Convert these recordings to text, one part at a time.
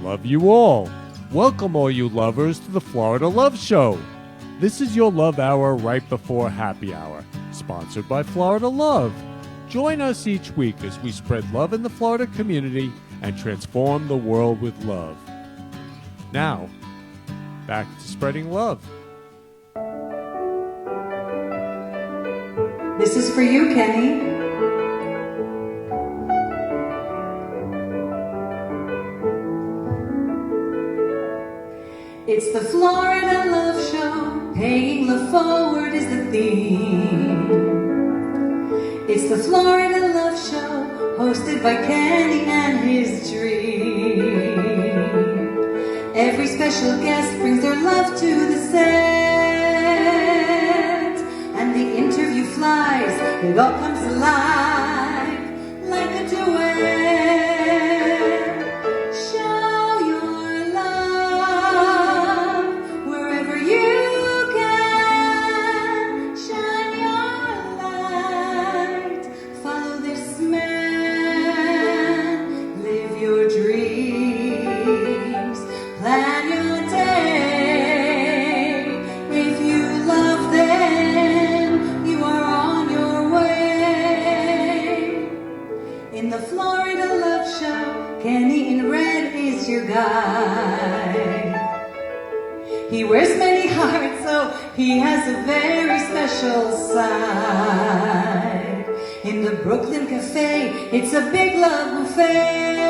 love you all. Welcome all you lovers to the Florida Love Show. This is your love hour right before happy hour, sponsored by Florida Love. Join us each week as we spread love in the Florida community and transform the world with love. Now, back to spreading love. This is for you, Kenny. It's the Florida Love Show, paying love forward is the theme. It's the Florida Love Show, hosted by Kenny and his dream. Every special guest brings their love to the set, and the interview flies, it all comes alive like a duet. He wears many hearts, so he has a very special side. In the Brooklyn Cafe, it's a big love buffet.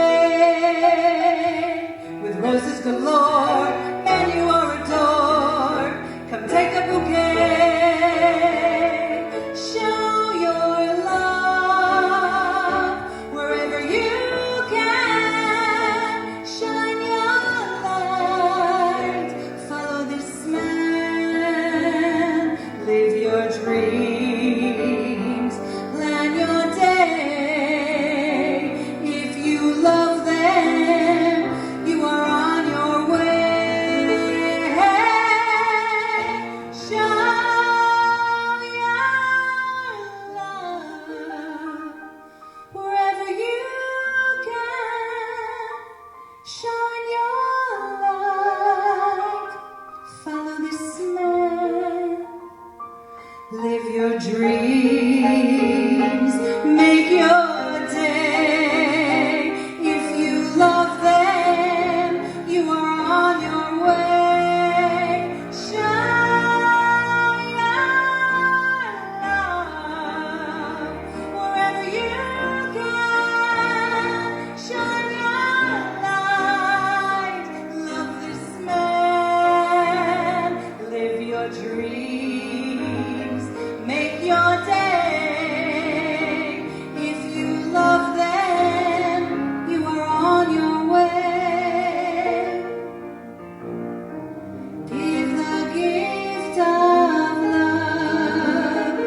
With roses galore, and you are adored. Come take a bouquet. Show your love wherever you can. Shine your light. Follow this man. Live your dreams. Plan your day. If you love them, you are on your way. Show your love wherever you can. Shine your light. Follow this man. Live your dreams. Make your day. If you love them, you are on your way. Shine your love wherever you can. Shine your light. Love this man. Live your dreams. Make your day. If you love them, you are on your way. Give the gift of love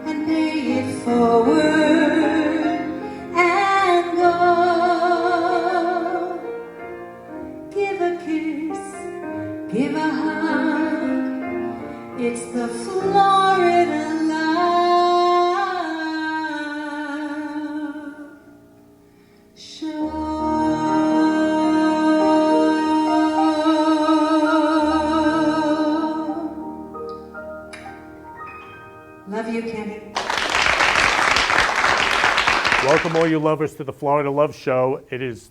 and pay it forward and go. Give a kiss, give a hug. It's the Florida Love Show. Love you, Kenny. Welcome all you lovers to the Florida Love Show. This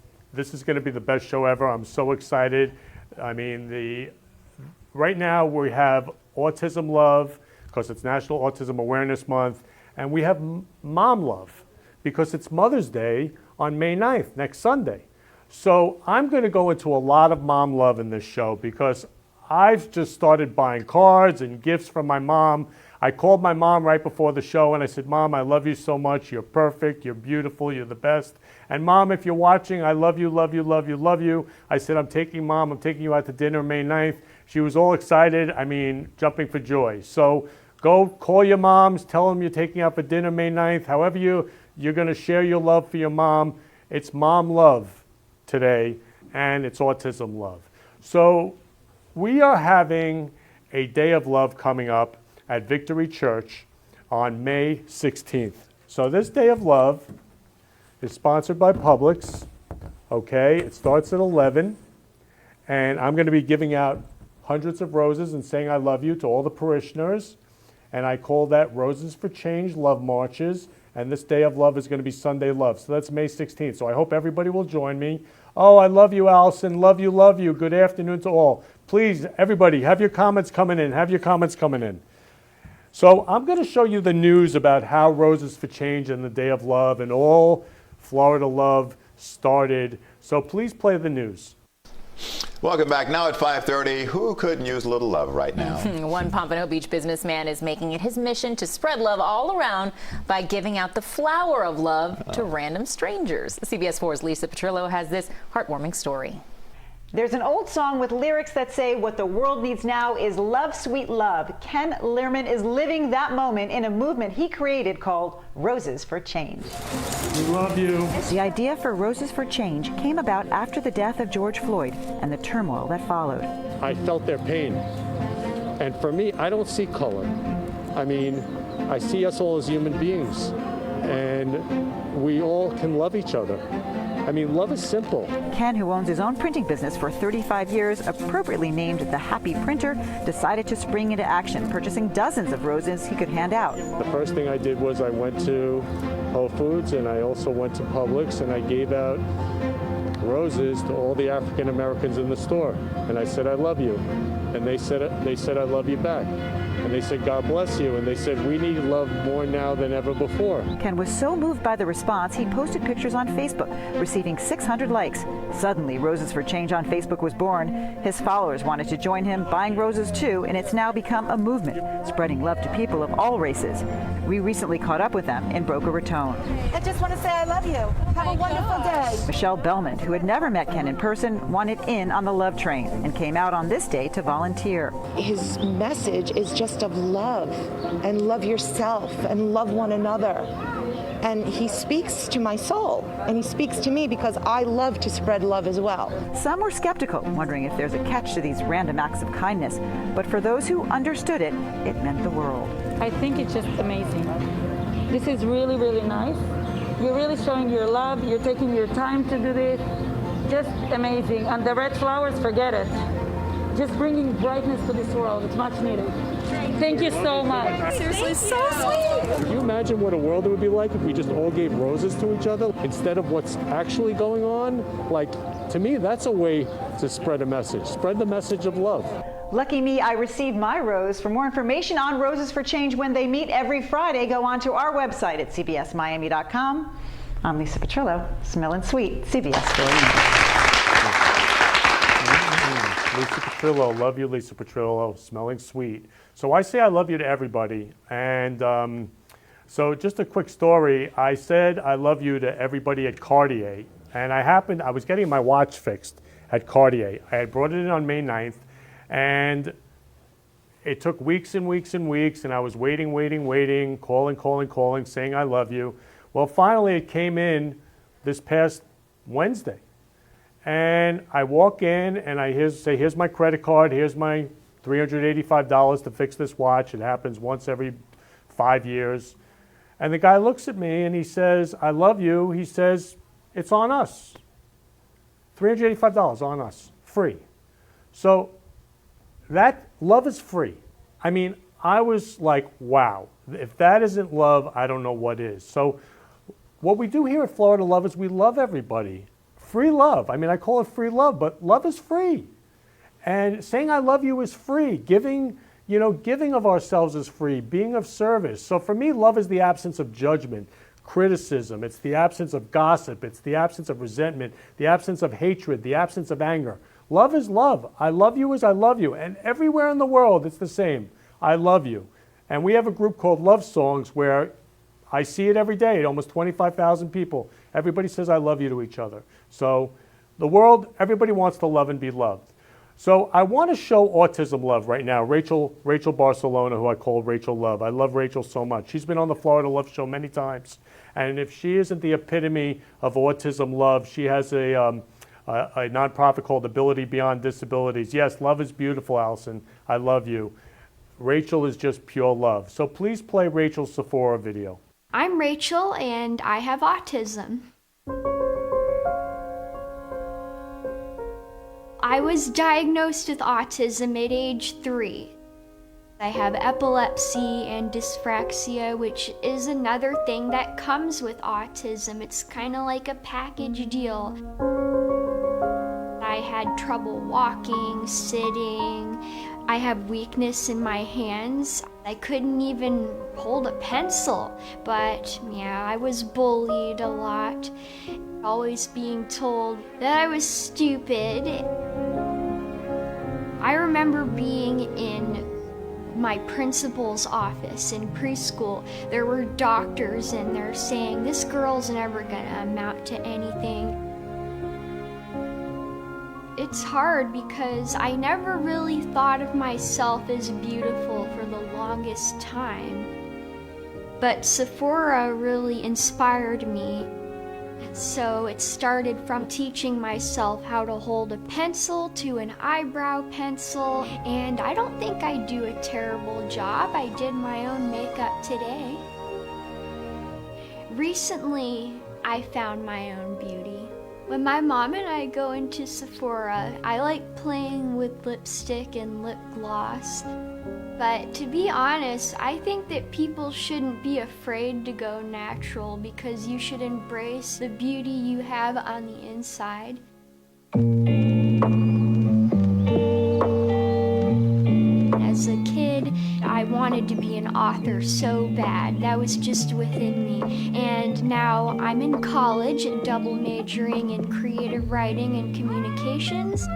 is going to be the best show ever. I'm so excited. I mean, right now we have Autism Love because it's National Autism Awareness Month, and we have Mom Love because it's Mother's Day on May 9th, next Sunday. So I'm going to go into a lot of mom love in this show because I've just started buying cards and gifts from my mom. I called my mom right before the show and I said, Mom, I love you so much. You're perfect. You're beautiful. You're the best. And Mom, if you're watching, I love you, love you, love you, love you. I said, I'm taking you out to dinner May 9th. She was all excited. I mean, jumping for joy. So go call your moms. Tell them you're taking out for dinner May 9th. However you're going to share your love for your mom. It's Mom Love today, and it's Autism Love. So we are having a Day of Love coming up at Victory Church on May 16th. So this Day of Love is sponsored by Publix. Okay, it starts at 11. and I'm going to be giving out hundreds of roses and saying I love you to all the parishioners. And I call that Roses for Change Love Marches. And this day of love is going to be Sunday Love. So that's May 16th. So I hope everybody will join me. Oh, I love you, Allison. Love you, love you. Good afternoon to all. Please, everybody, have your comments coming in. Have your comments coming in. So I'm going to show you the news about how Roses for Change and the Day of Love and all Florida Love started. So please play the news. Welcome back. Now at 5:30, who couldn't use a little love right now? One Pompano Beach businessman is making it his mission to spread love all around by giving out the flower of love to random strangers. CBS 4's Lisa Petrillo has this heartwarming story. There's an old song with lyrics that say what the world needs now is love, sweet love. Ken Lerman is living that moment in a movement he created called Roses for Change. We love you. The idea for Roses for Change came about after the death of George Floyd and the turmoil that followed. I felt their pain. And for me, I don't see color. I mean, I see us all as human beings. And we all can love each other. I mean, love is simple. Ken, who owns his own printing business for 35 years, appropriately named the Happy Printer, decided to spring into action, purchasing dozens of roses he could hand out. The first thing I did was I went to Whole Foods and I also went to Publix and I gave out roses to all the African Americans in the store. And I said, I love you. And they said, I love you back. And they said, God bless you. And they said, we need love more now than ever before. Ken was so moved by the response, he posted pictures on Facebook, receiving 600 likes. Suddenly, Roses for Change on Facebook was born. His followers wanted to join him, buying roses too, and it's now become a movement, spreading love to people of all races. We recently caught up with them in Boca Raton. I just want to say I love you. Have a wonderful day. Michelle Belmont, who had never met Ken in person, wanted in on the love train and came out on this day to volunteer. His message is just of love, and love yourself, and love one another. And he speaks to my soul, and he speaks to me because I love to spread love as well. Some were skeptical, wondering if there's a catch to these random acts of kindness. But for those who understood it, it meant the world. I think it's just amazing. This is really, really nice. You're really showing your love. You're taking your time to do this. Just amazing. And the red flowers, forget it. Just bringing brightness to this world. It's much needed. Thank you so much. Seriously, so sweet. Can you imagine what a world it would be like if we just all gave roses to each other instead of what's actually going on? Like, to me, that's a way to spread a message. Spread the message of love. Lucky me, I received my rose. For more information on Roses for Change when they meet every Friday, go on to our website at cbsmiami.com. I'm Lisa Petrillo, smelling sweet, CBS 4 News. Lisa Petrillo, love you, Lisa Petrillo, smelling sweet. So I say I love you to everybody. And so just a quick story. I said I love you to everybody at Cartier. And I was getting my watch fixed at Cartier. I had brought it in on May 9th. And it took weeks and weeks and weeks. And I was waiting, calling, saying I love you. Well, finally it came in this past Wednesday. And I walk in and I say, here's my credit card, here's my $385 to fix this watch. It happens once every 5 years. And the guy looks at me and he says, I love you. He says, it's on us. $385 on us, free. So that love is free. I mean, I was like, wow, if that isn't love, I don't know what is. So what we do here at Florida Love is we love everybody. Free love. I mean, I call it free love, but love is free. And saying I love you is free. Giving of ourselves is free. Being of service. So for me, love is the absence of judgment, criticism. It's the absence of gossip. It's the absence of resentment, the absence of hatred, the absence of anger. Love is love. I love you as I love you. And everywhere in the world, it's the same. I love you. And we have a group called Love Songs where I see it every day, almost 25,000 people. Everybody says I love you to each other. So the world, everybody wants to love and be loved. So I want to show autism love right now. Rachel Barcelona, who I call Rachel Love. I love Rachel so much. She's been on the Florida Love Show many times. And if she isn't the epitome of autism love, she has a nonprofit called Ability Beyond Disabilities. Yes, love is beautiful, Allison. I love you. Rachel is just pure love. So please play Rachel's Sephora video. I'm Rachel and I have I was diagnosed with autism at age 3. I have epilepsy and dyspraxia, which is another thing that comes with autism. It's kind of like a package deal. I had trouble walking, sitting. I have weakness in my hands. I couldn't even hold a pencil, but yeah, I was bullied a lot. Always being told that I was stupid. I remember being in my principal's office in preschool. There were doctors in there saying, this girl's never gonna amount to anything. It's hard because I never really thought of myself as beautiful for the longest time. But Sephora really inspired me. So it started from teaching myself how to hold a pencil to an eyebrow pencil, and I don't think I do a terrible job. I did my own makeup today. Recently, I found my own beauty. When my mom and I go into Sephora, I like playing with lipstick and lip gloss. But to be honest, I think that people shouldn't be afraid to go natural because you should embrace the beauty you have on the inside. As a kid, I wanted to be an author so bad. That was just within me. And now I'm in college, double majoring in creative writing and communications.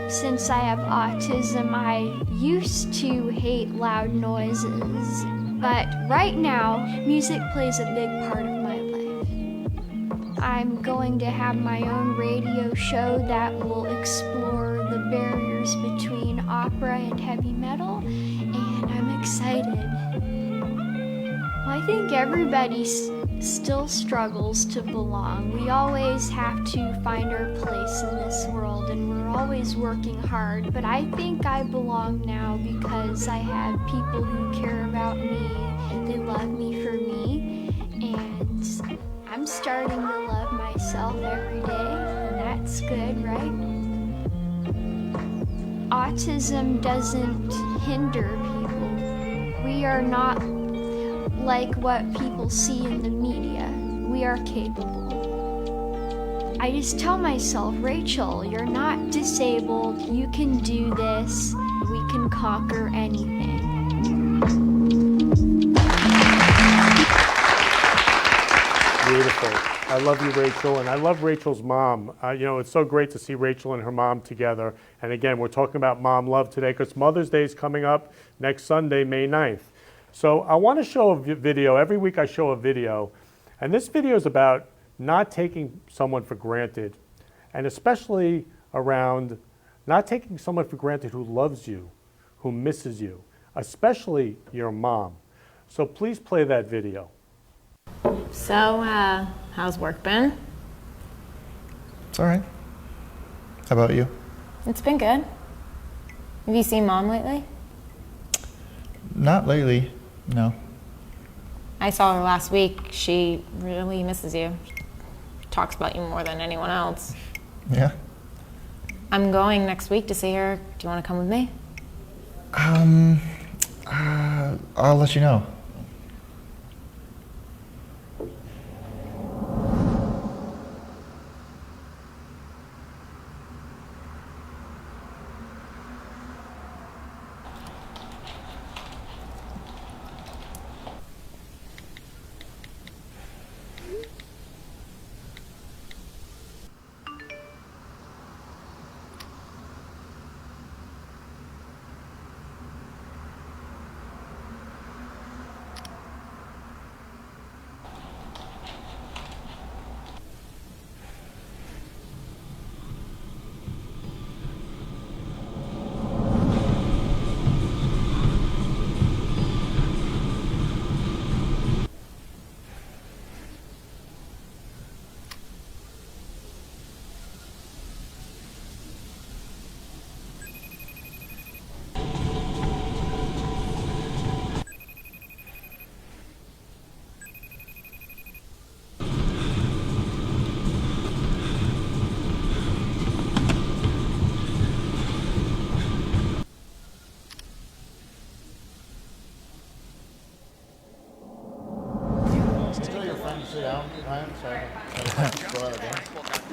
Since I have autism, I used to hate loud noises. But right now, music plays a big part of my life. I'm going to have my own radio show that will explore the barriers between opera and heavy metal, and I'm excited. I think everybody still struggles to belong. We always have to find our place in this world, and we're always working hard, but I think I belong now because I have people who care about me, they love me for me, and I'm starting to love myself every day, and that's good, right? Autism doesn't hinder people. We are not like what people see in the media. We are capable. I just tell myself, Rachel, you're not disabled. You can do this. We can conquer anything. Beautiful. I love you, Rachel, and I love Rachel's mom. You know, it's so great to see Rachel and her mom together. And again, we're talking about mom love today because Mother's Day is coming up next Sunday, May 9th. So I want to show a video. Every week I show a video, and this video is about not taking someone for granted, and especially around not taking someone for granted who loves you, who misses you, especially your mom. So please play that video. So, how's work been? It's all right. How about you? It's been good. Have you seen Mom lately? Not lately, no. I saw her last week. She really misses you. Talks about you more than anyone else. Yeah? I'm going next week to see her. Do you want to come with me? I'll let you know.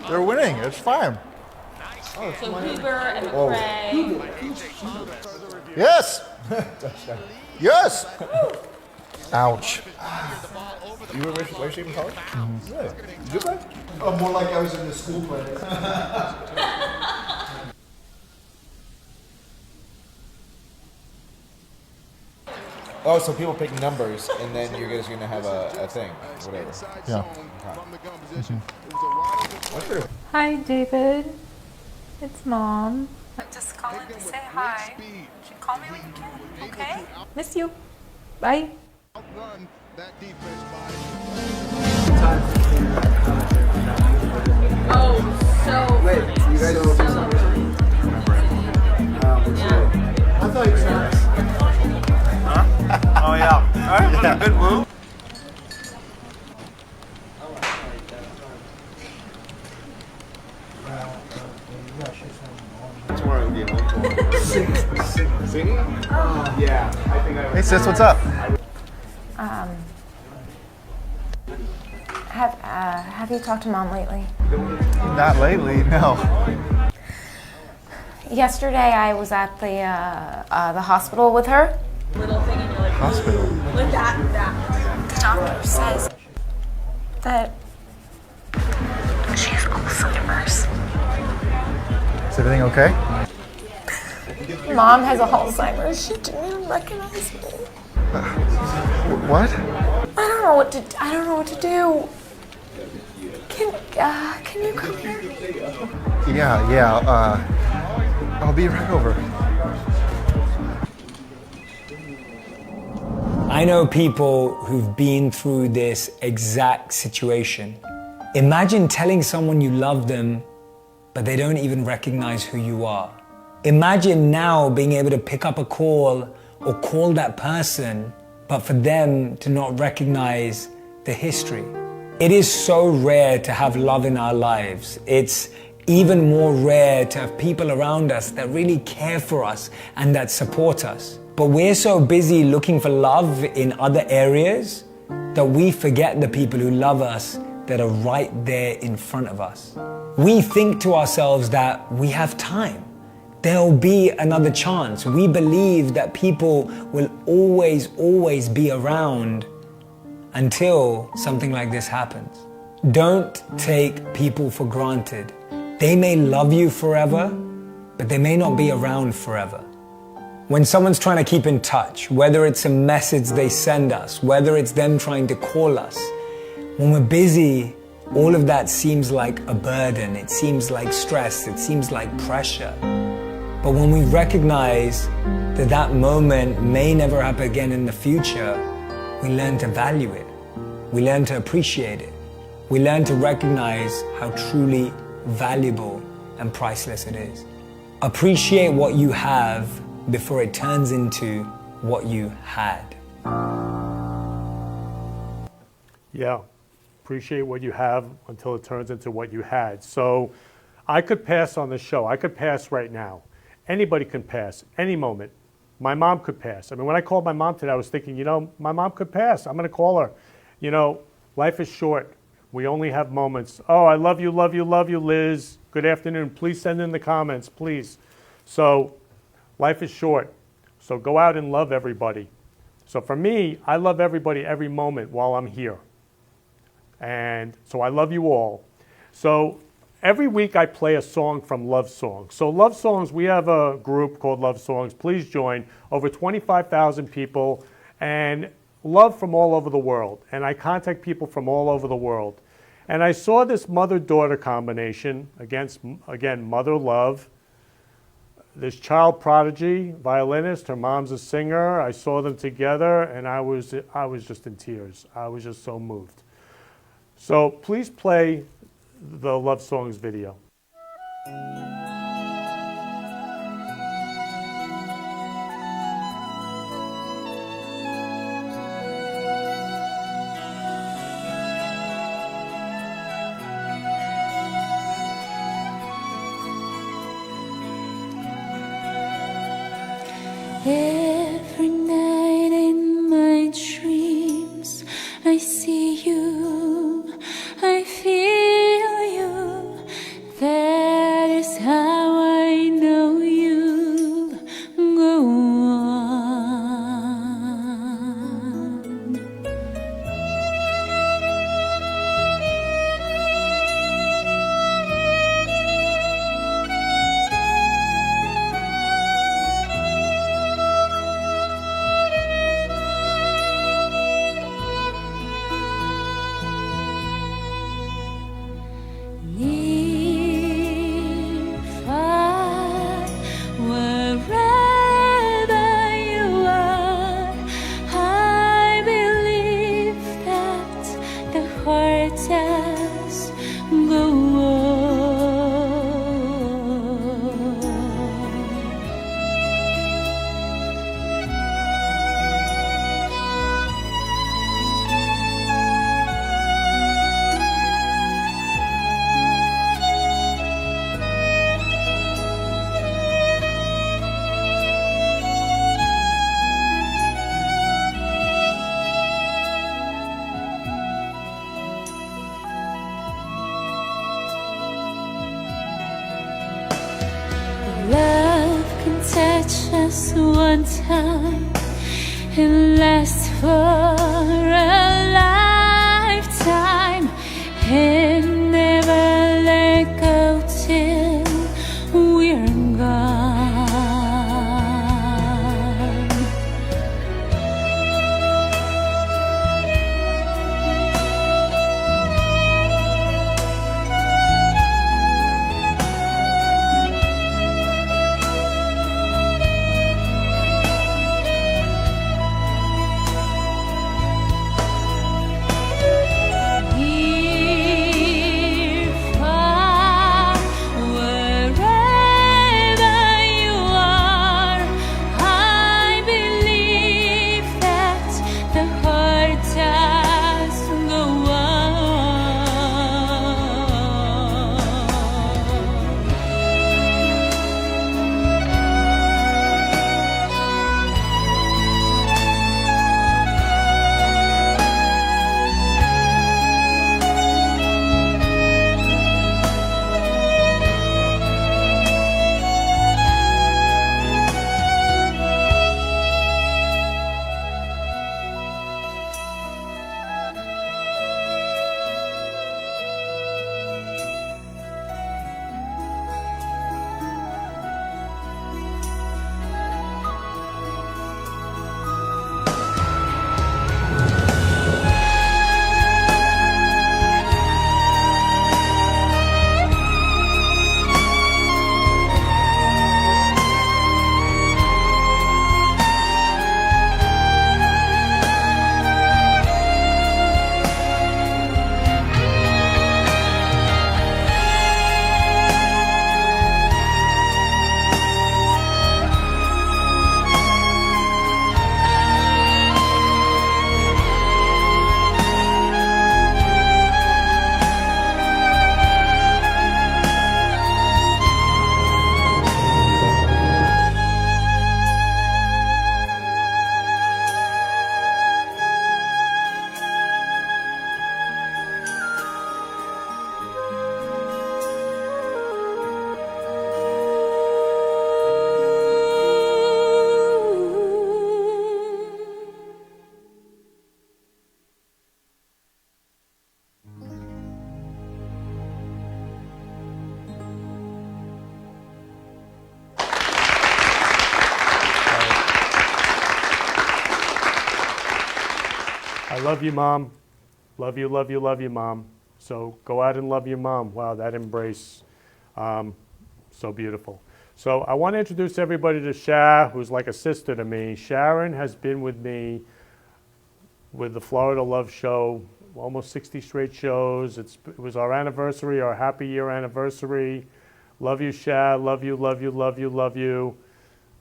They're winning. It's fine. So Hoover and McRae. Yes. Yes. Ouch. You were race in college? Yeah. You did that? Oh, more like I was in the school play. Oh, so people pick numbers, and then you're guys gonna have a thing, whatever. Yeah. Okay. Hi, David. It's Mom. I'm just calling to say hi. You should call me when you can, okay? Miss you. Bye. Oh, so Wait, you guys all do something? I thought you were serious. Oh yeah. All right, good move. Singing? Yeah. Hey sis, what's up? Have you talked to Mom lately? Not lately, no. Yesterday I was at the hospital with her. Hospital? With that. The doctor says that she has Alzheimer's. Is everything okay? Mom has Alzheimer's. She didn't even recognize me. What? I don't know what to do. Can you come here? Yeah. I'll be right over. I know people who've been through this exact situation. Imagine telling someone you love them, but they don't even recognize who you are. Imagine now being able to pick up a call or call that person, but for them to not recognize the history. It is so rare to have love in our lives. It's even more rare to have people around us that really care for us and that support us. But we're so busy looking for love in other areas that we forget the people who love us that are right there in front of us. We think to ourselves that we have time. There'll be another chance. We believe that people will always be around until something like this happens. Don't take people for granted. They may love you forever, but they may not be around forever. When someone's trying to keep in touch, whether it's a message they send us, whether it's them trying to call us, when we're busy, all of that seems like a burden. It seems like stress. It seems like pressure. But when we recognize that that moment may never happen again in the future, we learn to value it. We learn to appreciate it. We learn to recognize how truly valuable and priceless it is. Appreciate what you have before it turns into what you had. Yeah, appreciate what you have until it turns into what you had. So I could pass on the show. I could pass right now. Anybody can pass, any moment. My mom could pass. I mean, when I called my mom today, I was thinking, my mom could pass. I'm going to call her. Life is short. We only have moments. Oh, I love you, Liz. Good afternoon. Please send in the comments, please. So life is short. So go out and love everybody. So for me, I love everybody every moment while I'm here. And so I love you all. So every week I play a song from Love Songs. So Love Songs, we have a group called Love Songs. Please join. Over 25,000 people and love from all over the world. And I contact people from all over the world. And I saw this mother-daughter combination again, mother love. This child prodigy, violinist, her mom's a singer. I saw them together and I was just in tears. I was just so moved. So please play the Love Songs video. Every night in my dreams I see you, I feel just one time, it lasts for a lifetime, and never let go till we're gone. I love you, Mom. Love you, love you, love you, Mom. So go out and love your mom. Wow, that embrace, so beautiful. So I want to introduce everybody to Shah, who's like a sister to me. Sharon has been with me with the Florida Love Show, almost 60 straight shows. It was our anniversary, our happy year anniversary. Love you, Shah. Love you, love you, love you, love you.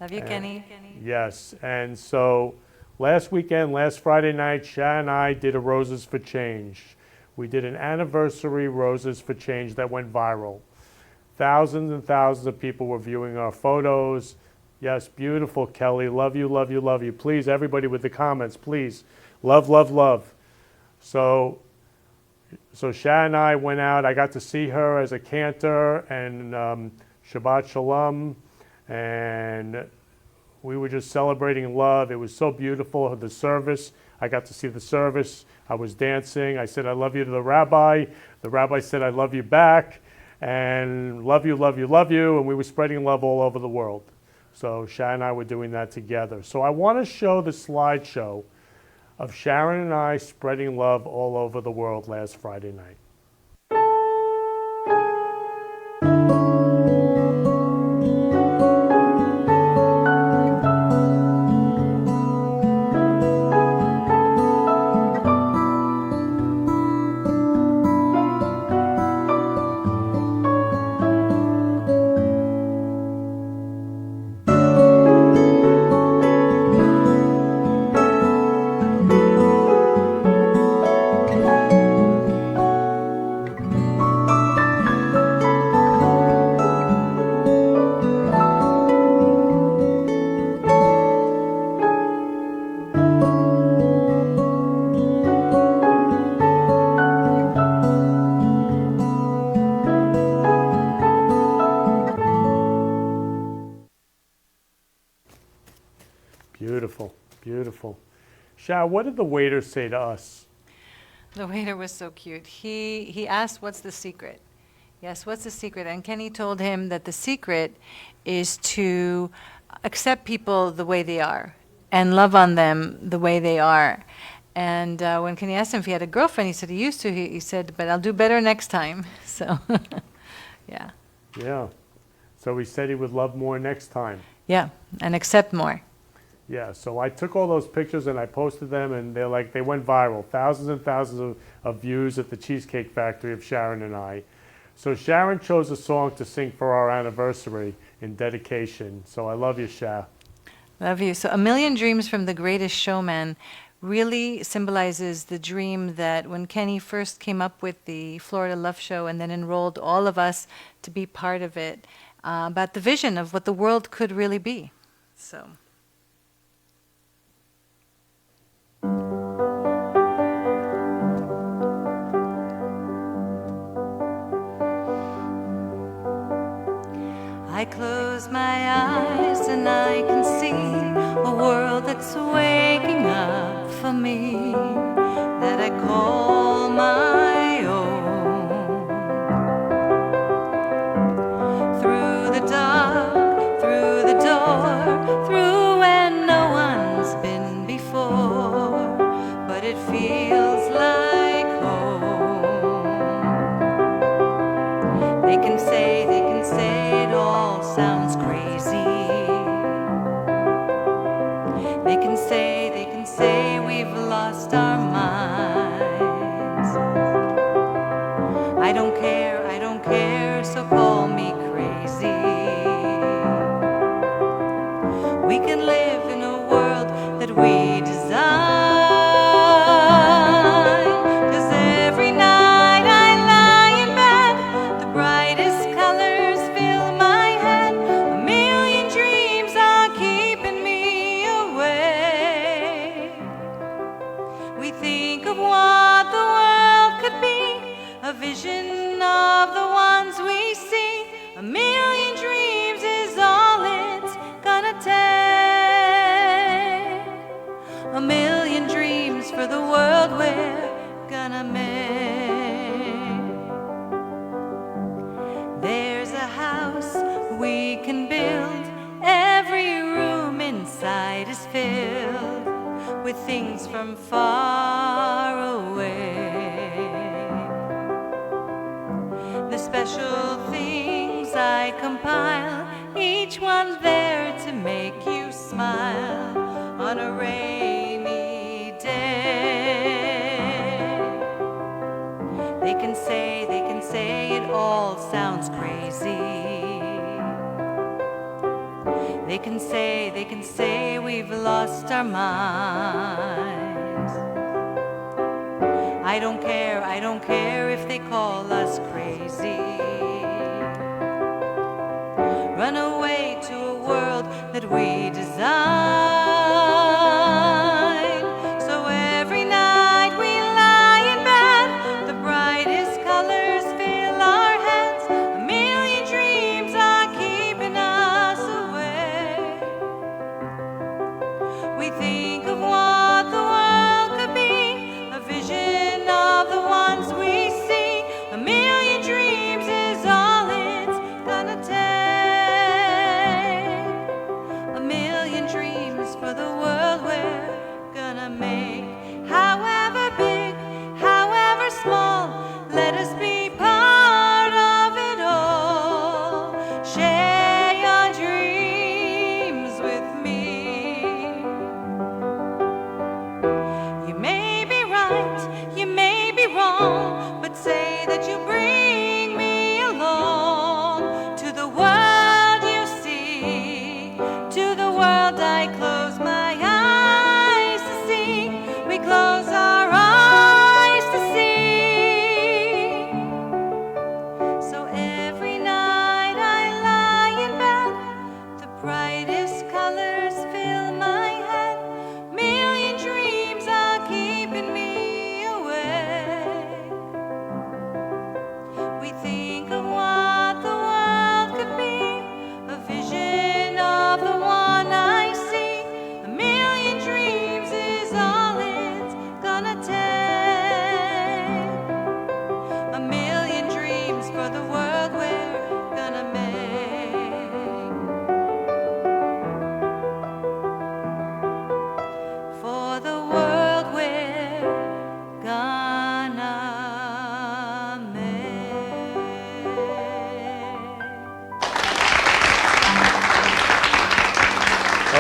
Love you, Kenny. Yes, and so last weekend, last Friday night, Shah and I did a Roses for Change. We did an anniversary Roses for Change that went viral. Thousands and thousands of people were viewing our photos. Yes, beautiful, Kelly. Love you, love you, love you. Please, everybody with the comments, please. Love, love, love. So Shah and I went out. I got to see her as a cantor and Shabbat Shalom. And we were just celebrating love. It was so beautiful, the service. I got to see the service. I was dancing. I said, I love you to the rabbi. The rabbi said, I love you back. And love you, love you, love you. And we were spreading love all over the world. So Shah and I were doing that together. So I want to show the slideshow of Sharon and I spreading love all over the world last Friday night. beautiful. Shao, what did the waiter say to us? The waiter was so cute. He asked, "What's the secret?" Yes, what's the secret? And Kenny told him that the secret is to accept people the way they are and love on them the way they are. And when Kenny asked him if he had a girlfriend, he said he used to. He said, "But I'll do better next time." So, yeah. Yeah. So he said he would love more next time. Yeah, and accept more. Yeah, so I took all those pictures and I posted them, and they went viral. Thousands and thousands of views at the Cheesecake Factory of Sharon and I. So Sharon chose a song to sing for our anniversary in dedication. So I love you, Sha. Love you. So A Million Dreams from The Greatest Showman really symbolizes the dream that when Kenny first came up with the Florida Love Show and then enrolled all of us to be part of it, about the vision of what the world could really be. So. I close my eyes and I can see a world that's waking up for me, that I call my own. Through the dark, through the door, through where no one's been before, but it feels like home. They can say it all sounds crazy. They can say we've lost our minds. I don't care, so call me crazy. We can live in a world that we design. Vision of the ones we see. A million dreams is all it's gonna take. A million dreams for the world we're gonna make. There's a house we can build. Every room inside is filled with things from far away. The special things I compile, each one there to make you smile on a rainy day. They can say it all sounds crazy. They can say we've lost our minds. I don't care if they call us crazy. Run away to a world that we design. So every night we lie in bed, the brightest colors fill our heads. A million dreams are keeping us awake. We think of what the world could be, a vision of the ones we see. A million dreams is all it's gonna take. A million dreams.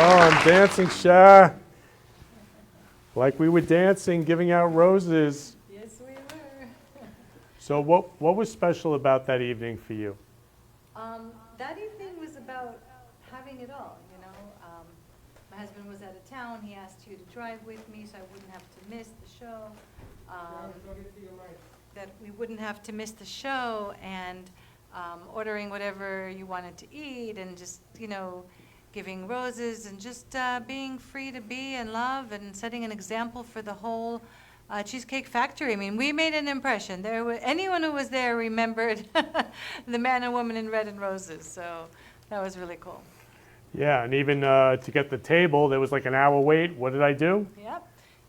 Oh, I'm dancing, Sha. Like we were dancing, giving out roses. Yes, we were. So what was special about that evening for you? That evening was about having it all, you know. My husband was out of town. He asked you to drive with me so I wouldn't have to miss the show. That we wouldn't have to miss the show, and ordering whatever you wanted to eat, and just, you know, giving roses, and just being free to be and love, and setting an example for the whole Cheesecake Factory. I mean, we made an impression. Anyone who was there remembered the man and woman in red and roses, so that was really cool. Yeah, and even to get the table, there was like an hour wait. What did I do? Yep.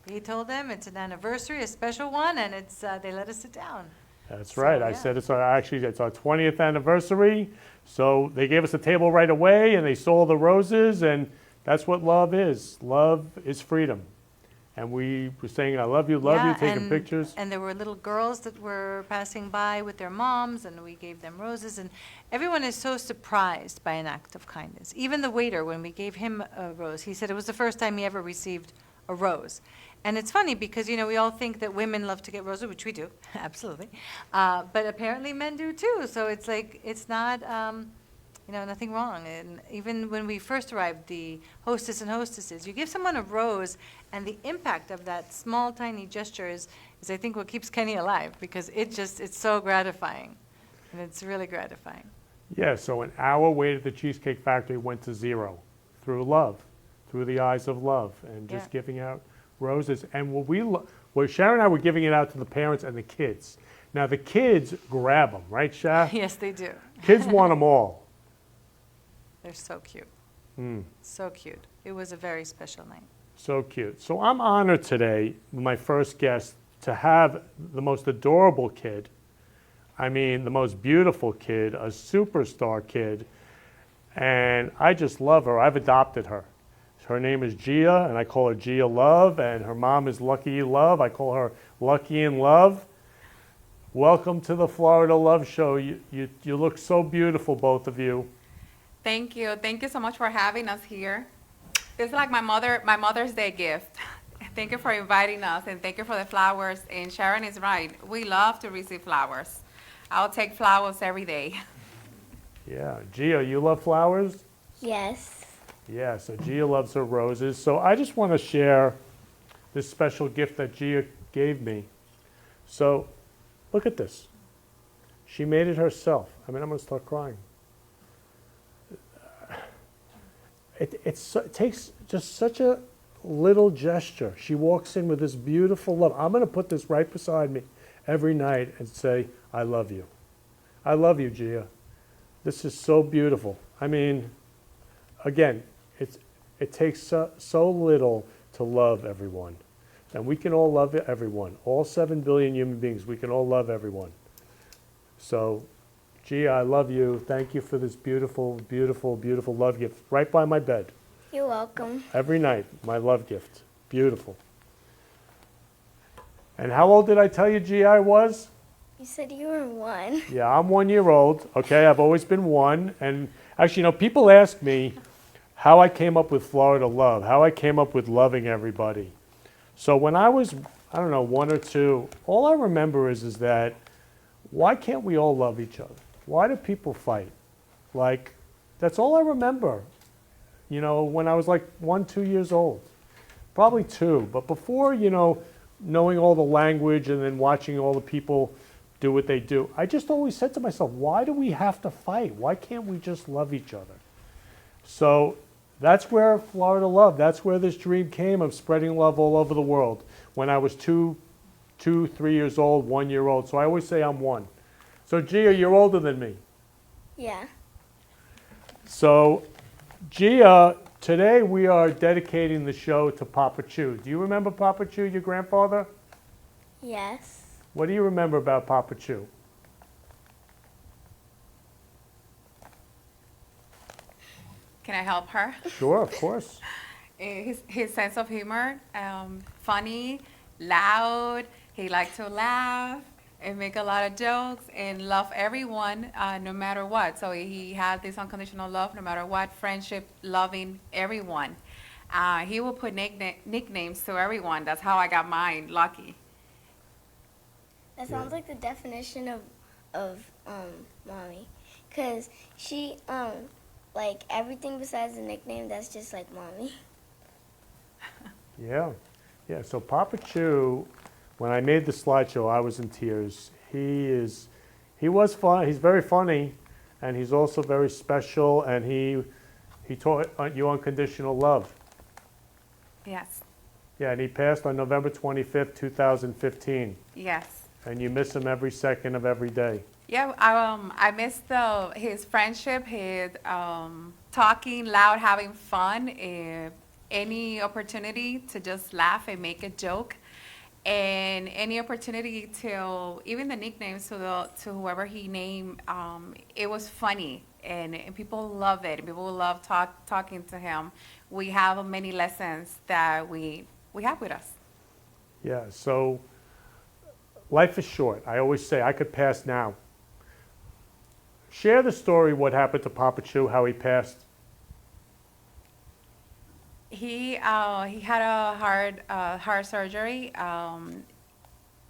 We told them it's an anniversary, a special one, and it's they let us sit down. That's right. I said it's our 20th anniversary. So they gave us a table right away, and they saw the roses, and that's what love is. Love is freedom. And we were saying, I love you, taking pictures. And there were little girls that were passing by with their moms, and we gave them roses. And everyone is so surprised by an act of kindness. Even the waiter, when we gave him a rose, he said it was the first time he ever received a rose. And it's funny because, you know, we all think that women love to get roses, which we do, absolutely. But apparently men do too. So it's like, it's not, you know, nothing wrong. And even when we first arrived, the hostess and hostesses, you give someone a rose, and the impact of that small, tiny gesture is I think what keeps Kenny alive, because it's so gratifying. And it's really gratifying. Yeah, so an hour wait at the Cheesecake Factory went to 0 through love, through the eyes of love, and just giving out roses. And what Sharon and I were giving it out to the parents and the kids. Now the kids grab them, right, Sha? Yes, they do. Kids want them all. They're so cute. So cute. It was a very special night. So cute. So I'm honored today, my first guest, to have the most adorable kid. I mean, the most beautiful kid, a superstar kid. And I just love her. I've adopted her. Her name is Gia, and I call her Gia Love, and her mom is Lucky Love. I call her Lucky in Love. Welcome to the Florida Love Show. You look so beautiful, both of you. Thank you. Thank you so much for having us here. It's like my Mother's Day gift. Thank you for inviting us, and thank you for the flowers. And Sharon is right. We love to receive flowers. I'll take flowers every day. Yeah. Gia, you love flowers? Yes. Yeah, so Gia loves her roses. So I just want to share this special gift that Gia gave me. So look at this. She made it herself. I mean, I'm going to start crying. It takes just such a little gesture. She walks in with this beautiful love. I'm going to put this right beside me every night and say, I love you. I love you, Gia. This is so beautiful. I mean, again, it takes so little to love everyone. And we can all love everyone. All 7 billion human beings, we can all love everyone. So, Gia, I love you. Thank you for this beautiful, beautiful, beautiful love gift right by my bed. You're welcome. Every night, my love gift. Beautiful. And how old did I tell you, Gia, I was? You said you were 1. Yeah, I'm 1 year old. Okay, I've always been 1. And actually, you know, people ask me how I came up with Florida Love, how I came up with loving everybody. So when I was, I don't know, 1 or 2, all I remember is that why can't we all love each other? Why do people fight? Like, that's all I remember. You know, when I was like 1, 2 years old. Probably 2. But before, you know, knowing all the language and then watching all the people do what they do, I just always said to myself, why do we have to fight? Why can't we just love each other? So that's where Florida Love, that's where this dream came of spreading love all over the world. When I was 2, 3 years old, 1 year old. So I always say I'm 1. So Gia, you're older than me. Yeah. So Gia, today we are dedicating the show to Papa Chu. Do you remember Papa Chu, your grandfather? Yes. What do you remember about Papa Chu? Can I help her? Sure, of course. His sense of humor, funny, loud. He liked to laugh and make a lot of jokes and love everyone no matter what. So he had this unconditional love no matter what, friendship, loving everyone. He will put nicknames to everyone. That's how I got mine, Lucky. That sounds like the definition of mommy, cause she like everything besides the nickname. That's just like mommy. Yeah, yeah. So Papa Chew, when I made the slideshow, I was in tears. He was fun. He's very funny, and he's also very special. And he taught you unconditional love. Yes. Yeah, and he passed on November 25th, 2015. Yes. And you miss him every second of every day. Yeah, I miss his friendship, his talking loud, having fun, any opportunity to just laugh and make a joke, and any opportunity to, even the nicknames to whoever he named, it was funny, and people love it. People love talking to him. We have many lessons that we have with us. Yeah, so life is short. I always say I could pass now. Share the story, what happened to Papa Chew, how he passed. He had a heart surgery.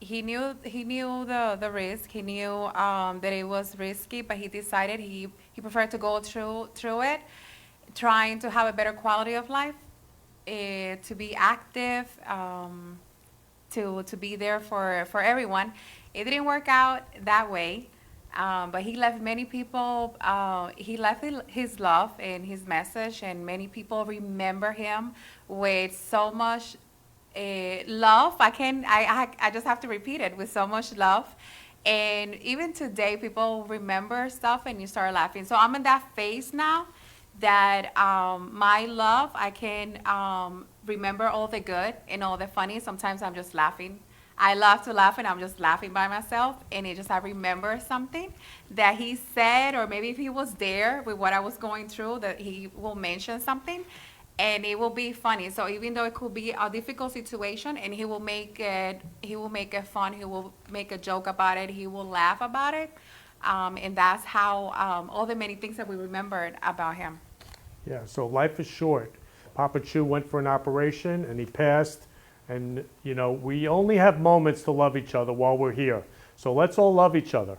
He knew the risk. He knew that it was risky, but he decided he preferred to go through it, trying to have a better quality of life, to be active, to be there for everyone. It didn't work out that way, but he left many people. He left his love and his message, and many people remember him with so much love. I just have to repeat it, with so much love. And even today, people remember stuff and you start laughing. So I'm in that phase now that my love, I can remember all the good and all the funny. Sometimes I'm just laughing. I love to laugh, and I'm just laughing by myself, and I remember something that he said, or maybe if he was there with what I was going through, that he will mention something, and it will be funny. So even though it could be a difficult situation, and he will make it fun, he will make a joke about it, he will laugh about it, and that's how all the many things that we remembered about him. Yeah, so life is short. Papa Chew went for an operation, and he passed. And, you know, we only have moments to love each other while we're here. So let's all love each other.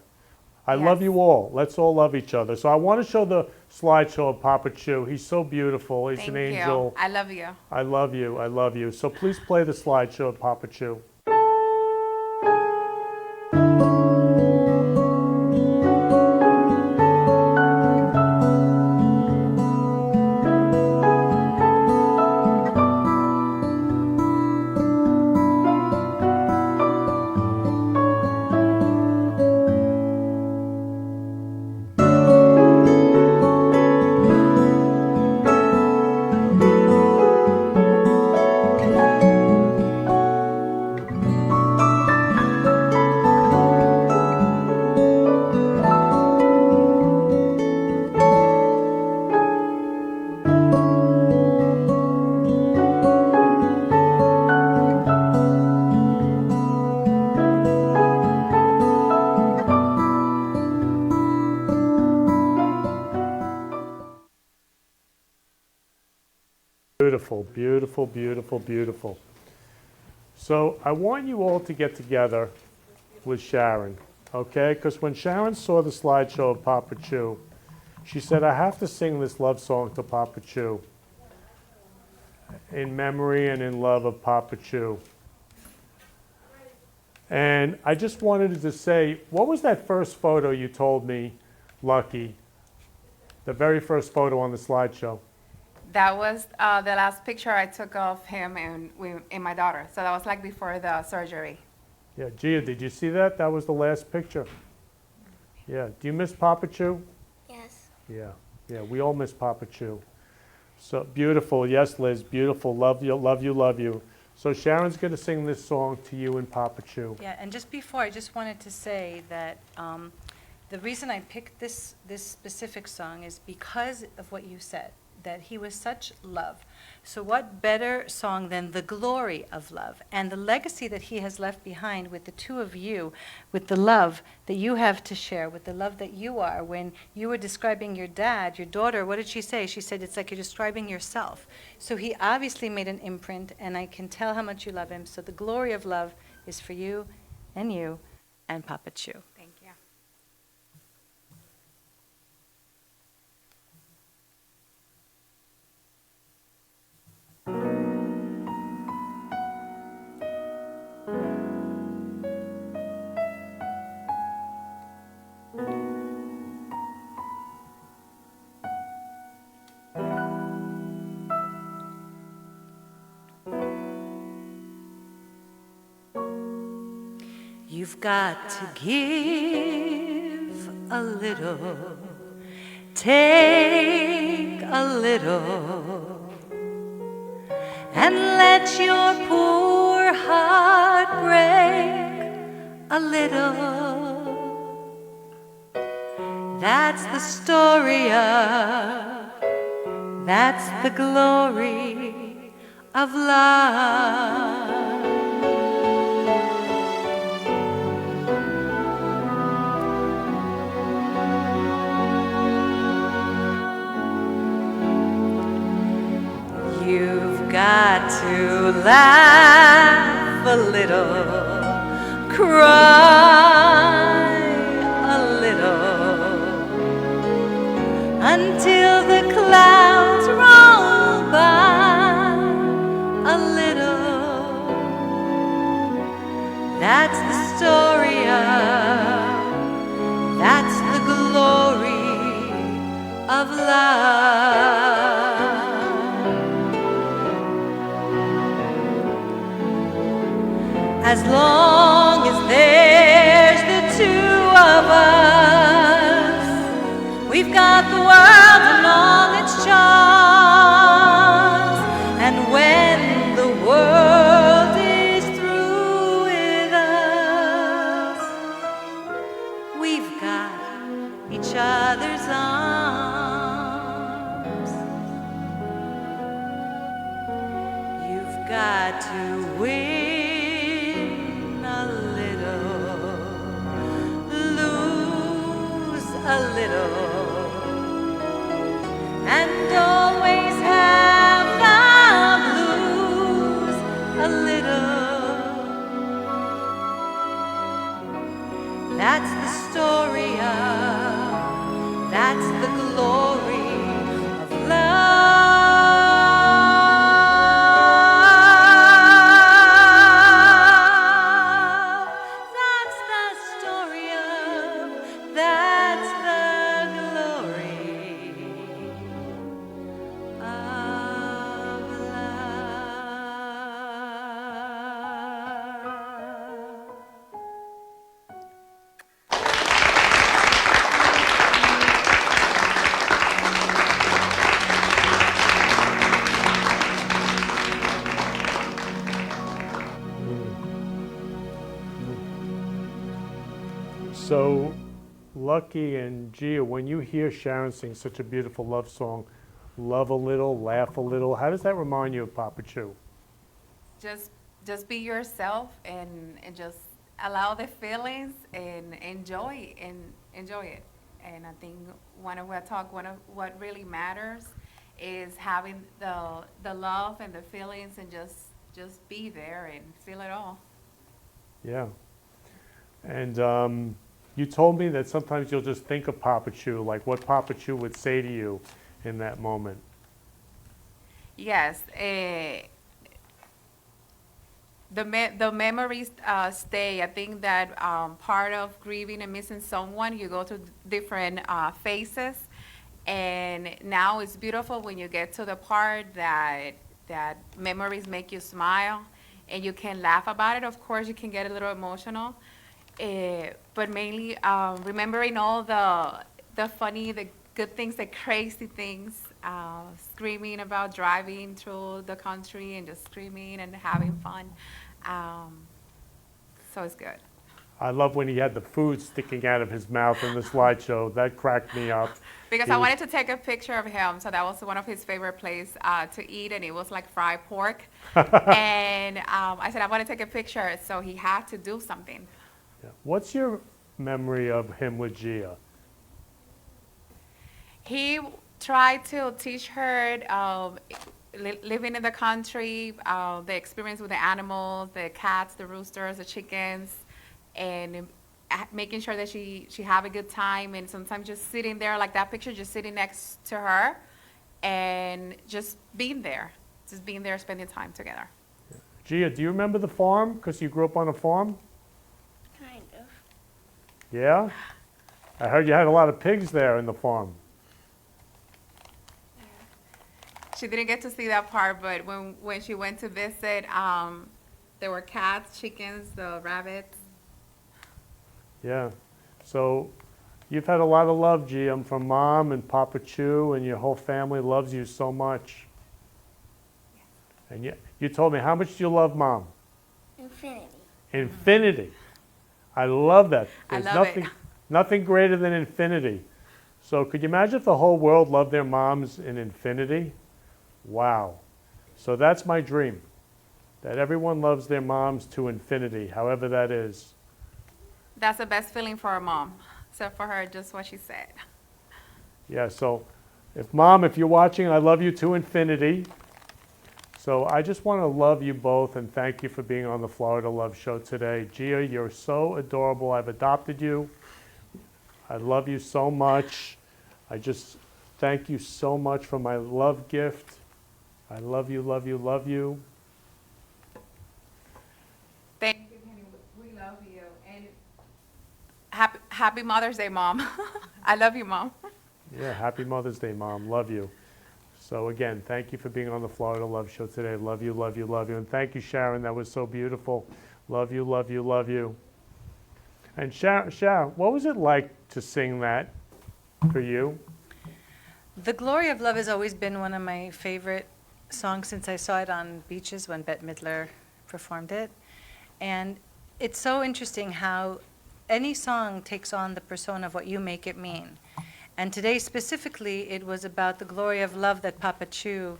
I love you all. Let's all love each other. So I want to show the slideshow of Papa Chew. He's so beautiful. He's an angel. I love you. I love you. I love you. So please play the slideshow of Papa Chew. Beautiful, beautiful, beautiful, beautiful. So I want you all to get together with Sharon, okay? Because when Sharon saw the slideshow of Papa Chew, she said, I have to sing this love song to Papa Chew in memory and in love of Papa Chew. And I just wanted to say, what was that first photo you told me, Lucky? The very first photo on the slideshow. That was the last picture I took of him and my daughter. So that was like before the surgery. Yeah, Gia, did you see that? That was the last picture. Yeah, do you miss Papa Chew? Yes. Yeah, yeah, we all miss Papa Chew. So beautiful, yes, Liz, beautiful. Love you, love you, love you. So Sharon's going to sing this song to you and Papa Chew. Yeah, and just before, I just wanted to say that the reason I picked this specific song is because of what you said, that he was such love. So what better song than The Glory of Love, and the legacy that he has left behind with the two of you, with the love that you have to share, with the love that you are. When you were describing your dad, your daughter, what did she say? She said it's like you're describing yourself. So he obviously made an imprint, and I can tell how much you love him. So The Glory of Love is for you and Papa Chu. Thank you. You've got to give a little, take a little, and let your poor heart break a little. That's the story of, that's the glory of love. You've got to laugh a little, cry a little, until the clouds roll by a little. That's the story of, that's the glory of love. As long as there's the two of us, we've got the world and all its charms. And when the world is through with us, we've got each other's arms. You've got to win a little, and always have the blues a little. That's the story of, that's the glory of love. That's the story of, that's the So, Lucky and Gia, when you hear Sharon sing such a beautiful love song, love a little, laugh a little, how does that remind you of Papa Chu? Just be yourself and just allow the feelings and enjoy it. And I think one of what really matters is having the love and the feelings and just be there and feel it all. Yeah. And you told me that sometimes you'll just think of Papa Chu, like what Papa Chu would say to you in that moment. Yes. The memories stay. I think that part of grieving and missing someone, you go through different phases. And now it's beautiful when you get to the part that memories make you smile and you can laugh about it. Of course, you can get a little emotional. But mainly remembering all the funny, the good things, the crazy things, screaming about driving through the country and just screaming and having fun. So it's good. I love when he had the food sticking out of his mouth in the slideshow. That cracked me up. Because I wanted to take a picture of him, so that was one of his favorite places to eat, and it was like fried pork. And I said, I want to take a picture, so he had to do something. Yeah. What's your memory of him with Gia? He tried to teach her living in the country, the experience with the animals, the cats, the roosters, the chickens, and making sure that she have a good time, and sometimes just sitting there like that picture, just sitting next to her and just being there spending time together. Gia, do you remember the farm? Because you grew up on a farm? Kind of. Yeah? I heard you had a lot of pigs there in the farm. She didn't get to see that part, but when she went to visit, there were cats, chickens, the rabbits. Yeah. So you've had a lot of love, Gia, from Mom and Papa Chu, and your whole family loves you so much. And you told me, how much do you love Mom? Infinity. Infinity. I love that. I There's love it. nothing greater than infinity. So could you imagine if the whole world loved their moms in infinity? Wow. So that's my dream, that everyone loves their moms to infinity, however that is. That's the best feeling for a mom, except for her, just what she said. Yeah, so Mom, if you're watching, I love you to infinity. So I just want to love you both and thank you for being on the Florida Love Show today. Gia, you're so adorable. I've adopted you. I love you so much. I just thank you so much for my love gift. I love you, love you, love you. Thank you, Kenny. We love you. And happy Mother's Day, Mom. I love you, Mom. Yeah, happy Mother's Day, Mom. Love you. So again, thank you for being on the Florida Love Show today. Love you, love you, love you. And thank you, Sharon. That was so beautiful. Love you, love you, love you. And Sharon, what was it like to sing that for you? The Glory of Love has always been one of my favorite songs since I saw it on beaches when Bette Midler performed it. And it's so interesting how any song takes on the persona of what you make it mean. And today specifically, it was about the glory of love that Papa Chu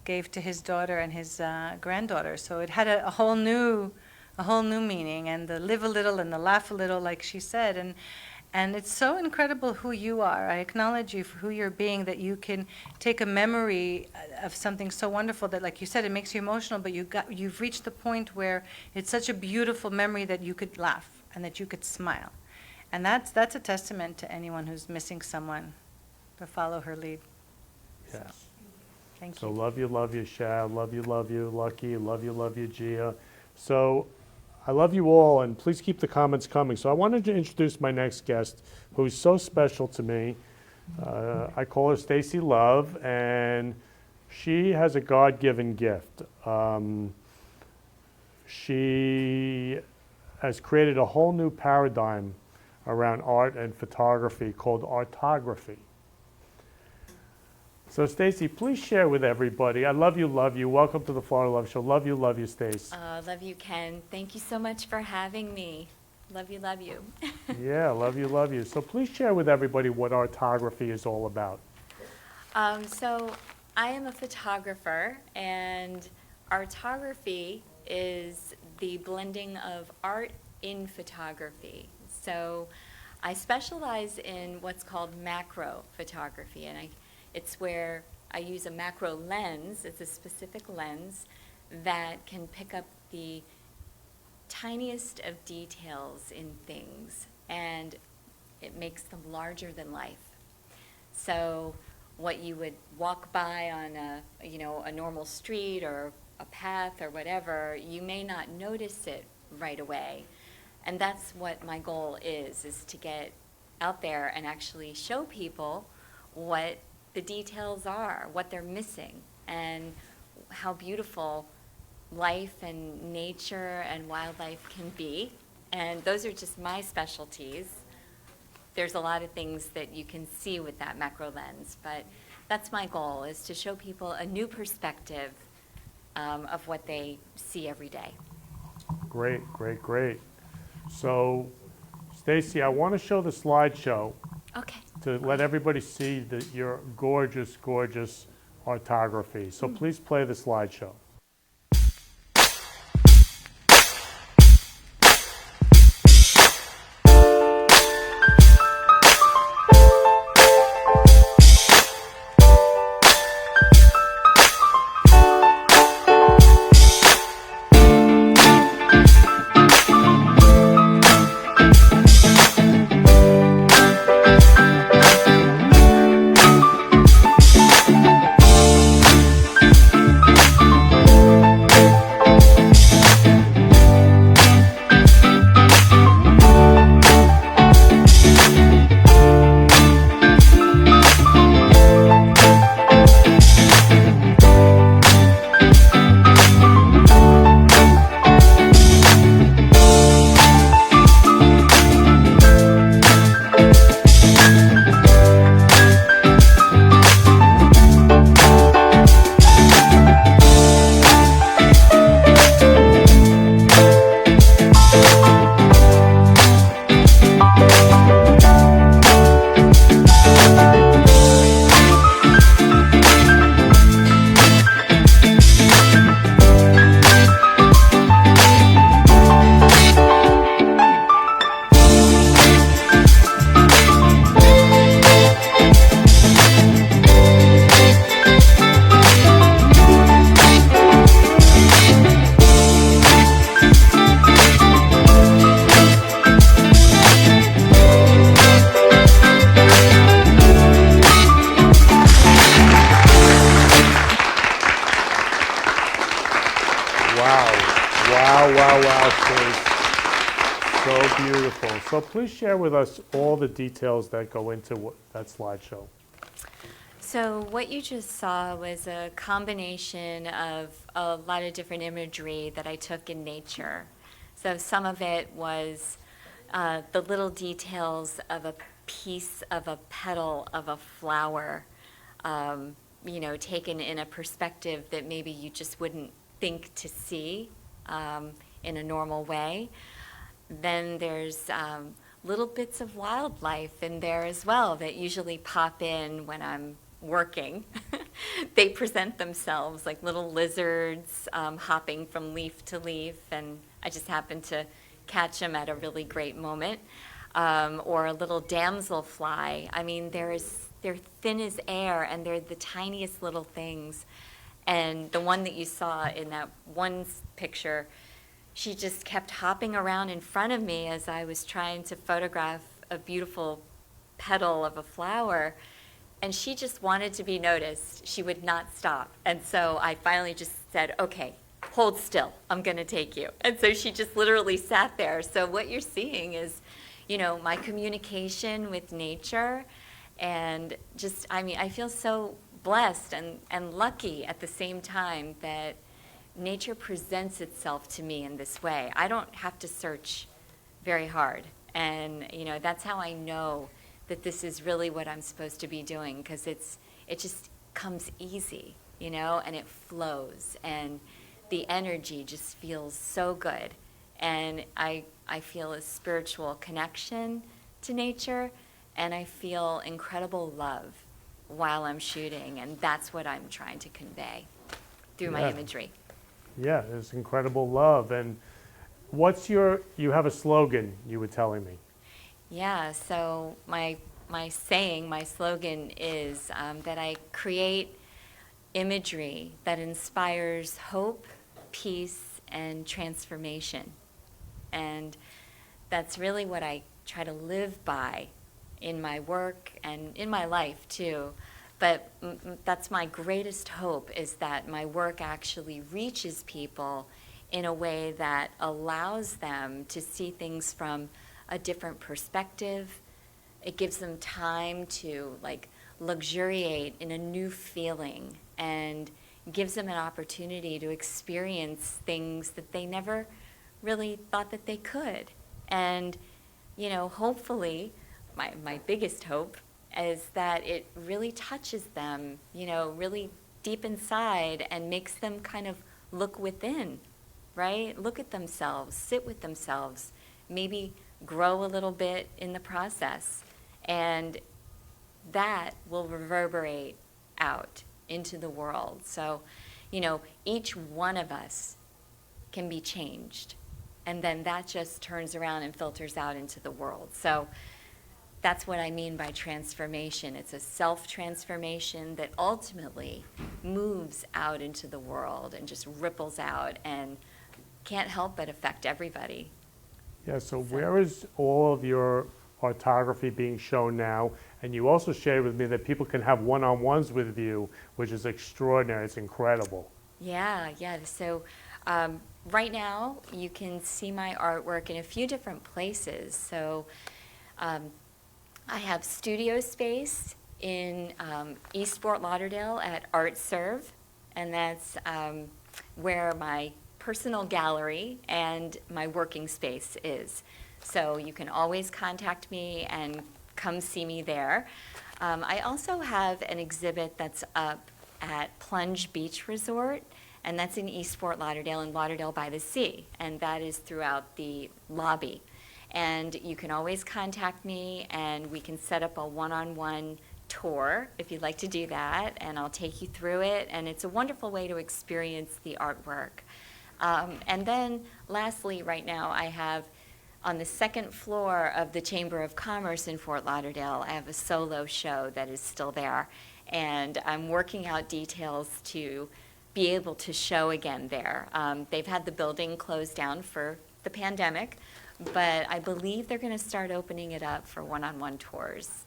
gave to his daughter and his granddaughter. So it had a whole new meaning, and the live a little and the laugh a little, like she said. And it's so incredible who you are. I acknowledge you for who you're being, that you can take a memory of something so wonderful that, like you said, it makes you emotional, but you've reached the point where it's such a beautiful memory that you could laugh and that you could smile. And that's a testament to anyone who's missing someone to follow her lead. Yes. So, thank So you. love you, Shad. Love you, Lucky. Love you, Gia. So I love you all, and please keep the comments coming. So I wanted to introduce my next guest, who's so special to me. I call her Stacy Love, and she has a God-given gift. She has created a whole new paradigm around art and photography called artography. So Stacy, please share with everybody. I love you, love you. Welcome to the Florida Love Show. Love you, Stace. Love you, Ken. Thank you so much for having me. Love you, love you. Yeah, love you. So please share with everybody what artography is all about. So I am a photographer, and artography is the blending of art in photography. So I specialize in what's called macro photography, and it's where I use a macro lens. It's a specific lens that can pick up the tiniest of details in things, and it makes them larger than life. So what you would walk by on a normal street or a path or whatever, you may not notice it right away. And that's what my goal is to get out there and actually show people what the details are, what they're missing, and how beautiful life and nature and wildlife can be. And those are just my specialties. There's a lot of things that you can see with that macro lens, but that's my goal, is to show people a new perspective of what they see every day. Great. So, Stacy, I want to show the slideshow Okay. to let everybody see your gorgeous, gorgeous artography. So please play the slideshow. Wow, Stace. So beautiful. So please share with us all the details that go into that slideshow. So what you just saw was a combination of a lot of different imagery that I took in nature. So some of it was the little details of a piece of a petal of a flower, taken in a perspective that maybe you just wouldn't think to see in a normal way. Then there's little bits of wildlife in there as well that usually pop in when I'm working. They present themselves like little lizards hopping from leaf to leaf, and I just happen to catch them at a really great moment. Or a little damselfly. I mean, they're thin as air, and they're the tiniest little things. And the one that you saw in that one picture, she just kept hopping around in front of me as I was trying to photograph a beautiful petal of a flower. And she just wanted to be noticed. She would not stop. And so I finally just said, okay, hold still. I'm going to take you. And so she just literally sat there. So what you're seeing is, my communication with nature. And just, I feel so blessed and lucky at the same time that nature presents itself to me in this way. I don't have to search very hard. And, that's how I know that this is really what I'm supposed to be doing, because it just comes easy, and it flows, and the energy just feels so good. And I feel a spiritual connection to nature, and I feel incredible love while I'm shooting, and that's what I'm trying to convey through my imagery. Yeah, there's incredible love. And you have a slogan, you were telling me. Yeah, so my slogan is that I create imagery that inspires hope, peace, and transformation. And that's really what I try to live by in my work and in my life too. But that's my greatest hope, is that my work actually reaches people in a way that allows them to see things from a different perspective. It gives them time to luxuriate in a new feeling, and gives them an opportunity to experience things that they never really thought that they could. And, hopefully, my biggest hope is that it really touches them, really deep inside, and makes them kind of look within, right? Look at themselves, sit with themselves, maybe grow a little bit in the process. And that will reverberate out into the world. So, each one of us can be changed. And then that just turns around and filters out into the world. So that's what I mean by transformation. It's a self-transformation that ultimately moves out into the world and just ripples out and can't help but affect everybody. Yeah, so where is all of your artography being shown now? And you also shared with me that people can have one-on-ones with you, which is extraordinary. It's incredible. Yeah. So right now, you can see my artwork in a few different places. So I have studio space in East Fort Lauderdale at Art Serve, and that's where my personal gallery and my working space is. So you can always contact me and come see me there. I also have an exhibit that's up at Plunge Beach Resort, and that's in East Fort Lauderdale and Lauderdale by the Sea, and that is throughout the lobby. And you can always contact me, and we can set up a one-on-one tour if you'd like to do that, and I'll take you through it, and it's a wonderful way to experience the artwork. And then lastly, right now, I have on the second floor of the Chamber of Commerce in Fort Lauderdale, I have a solo show that is still there, and I'm working out details to be able to show again there. They've had the building closed down for the pandemic, but I believe they're going to start opening it up for one-on-one tours.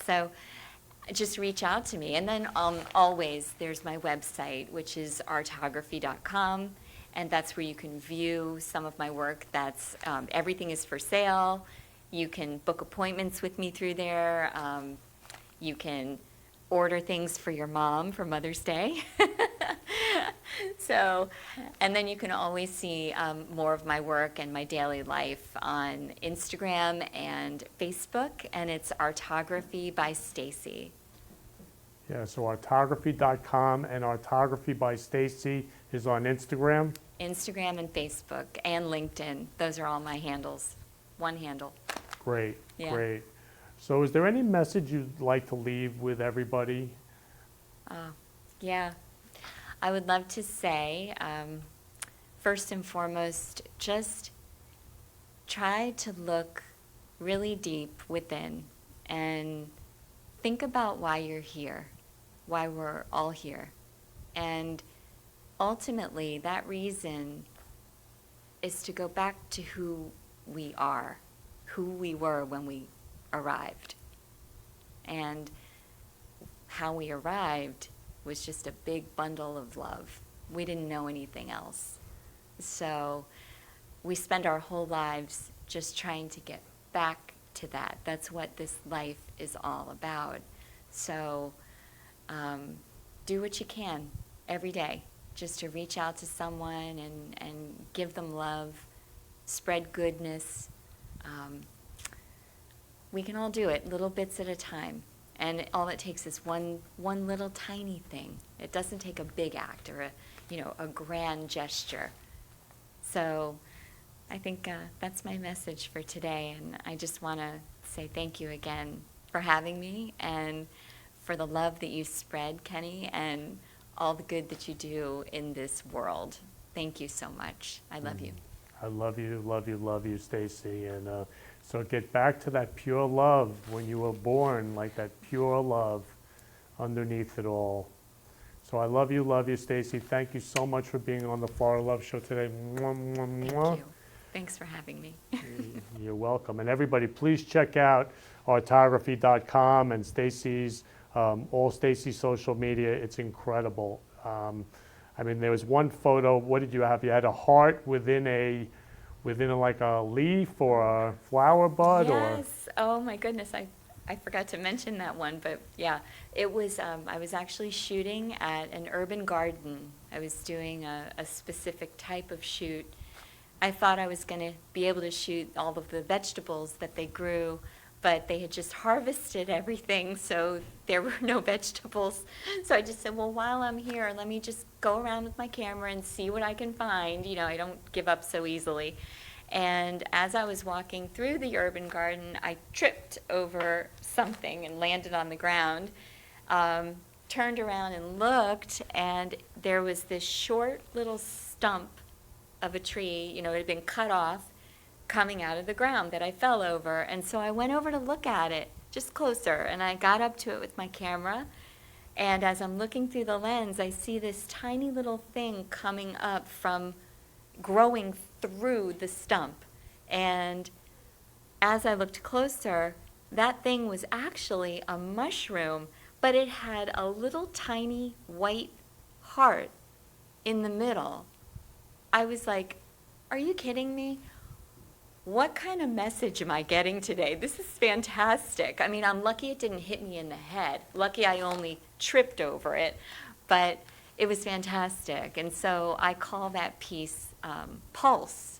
So just reach out to me. And then always there's my website, which is artography.com, and that's where you can view some of my work. That's everything is for sale. You can book appointments with me through there. You can order things for your mom for Mother's Day. So, and then you can always see more of my work and my daily life on Instagram and Facebook, and it's Artography by Stacy. Yeah, so artography.com and Artography by Stacy is on Instagram. Instagram and Facebook and LinkedIn. Those are all my handles. One handle. Great, Yeah. great. So is there any message you'd like to leave with everybody? Yeah. I would love to say, first and foremost, just try to look really deep within and think about why you're here, why we're all here. And ultimately, that reason is to go back to who we are, who we were when we arrived. And how we arrived was just a big bundle of love. We didn't know anything else. So we spend our whole lives just trying to get back to that. That's what this life is all about. So do what you can every day just to reach out to someone and give them love, spread goodness. We can all do it, little bits at a time. And all it takes is one little tiny thing. It doesn't take a big act or a grand gesture. So I think that's my message for today. And I just want to say thank you again for having me and for the love that you spread, Kenny, and all the good that you do in this world. Thank you so much. I love you. I love you, love you, love you, Stacy. And so get back to that pure love when you were born, like that pure love underneath it all. So I love you, Stacy. Thank you so much for being on the Florida Love Show today. Mwah, mwah, mwah. Thank you. Thanks for having me. You're welcome. And everybody, please check out artography.com and Stacy's, all Stacy's social media. It's incredible. I mean, there was one photo. What did you have? You had a heart within like a leaf or a flower bud? Yes. Oh my goodness. I forgot to mention that one, but yeah, it was, I was actually shooting at an urban garden. I was doing a specific type of shoot. I thought I was going to be able to shoot all of the vegetables that they grew, but they had just harvested everything, so there were no vegetables. So I just said, well, while I'm here, let me just go around with my camera and see what I can find. I don't give up so easily. And as I was walking through the urban garden, I tripped over something and landed on the ground. Turned around and looked, and there was this short little stump of a tree, it had been cut off, coming out of the ground that I fell over. And so I went over to look at it just closer, and I got up to it with my camera. And as I'm looking through the lens, I see this tiny little thing coming up growing through the stump. And as I looked closer, that thing was actually a mushroom, but it had a little tiny white heart in the middle. I was like, are you kidding me? What kind of message am I getting today? This is fantastic. I mean, I'm lucky it didn't hit me in the head. Lucky I only tripped over it, but it was fantastic. And so I call that piece Pulse,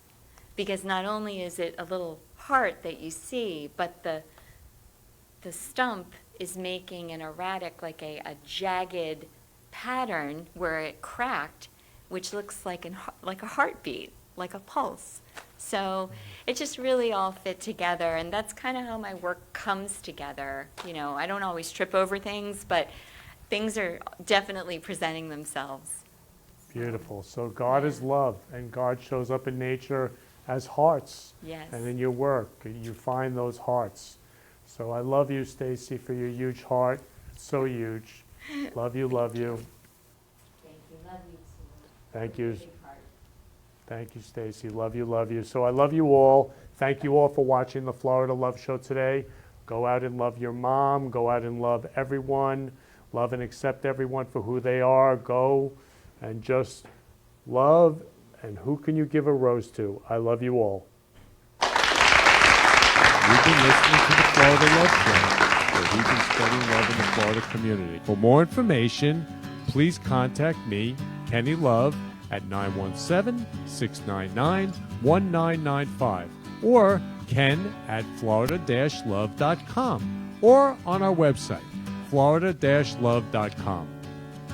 because not only is it a little heart that you see, but the stump is making an erratic, like a jagged pattern where it cracked, which looks like a heartbeat, like a pulse. So it just really all fit together, and that's kind of how my work comes together. I don't always trip over things, but things are definitely presenting themselves. Beautiful. So God is love, and God shows up in nature as hearts. Yes. And in your work, you find those hearts. So I love you, Stacy, for your huge heart. It's so huge. Love you, love you. Thank you. Love you too. Thank you. Thank you, Stacy. Love you, love you. So I love you all. Thank you all for watching the Florida Love Show today. Go out and love your mom. Go out and love everyone. Love and accept everyone for who they are. Go and just love. And who can you give a rose to? I love you all. You've been listening to the Florida Love Show, where we've been spreading love in the Florida community. For more information, please contact me, Kenny Love, at 917-699-1995 or ken@florida-love.com or on our website, florida-love.com.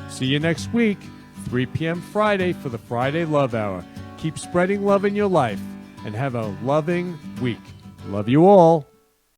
See you next week, 3 p.m. Friday for the Friday Love Hour. Keep spreading love in your life and have a loving week. Love you all.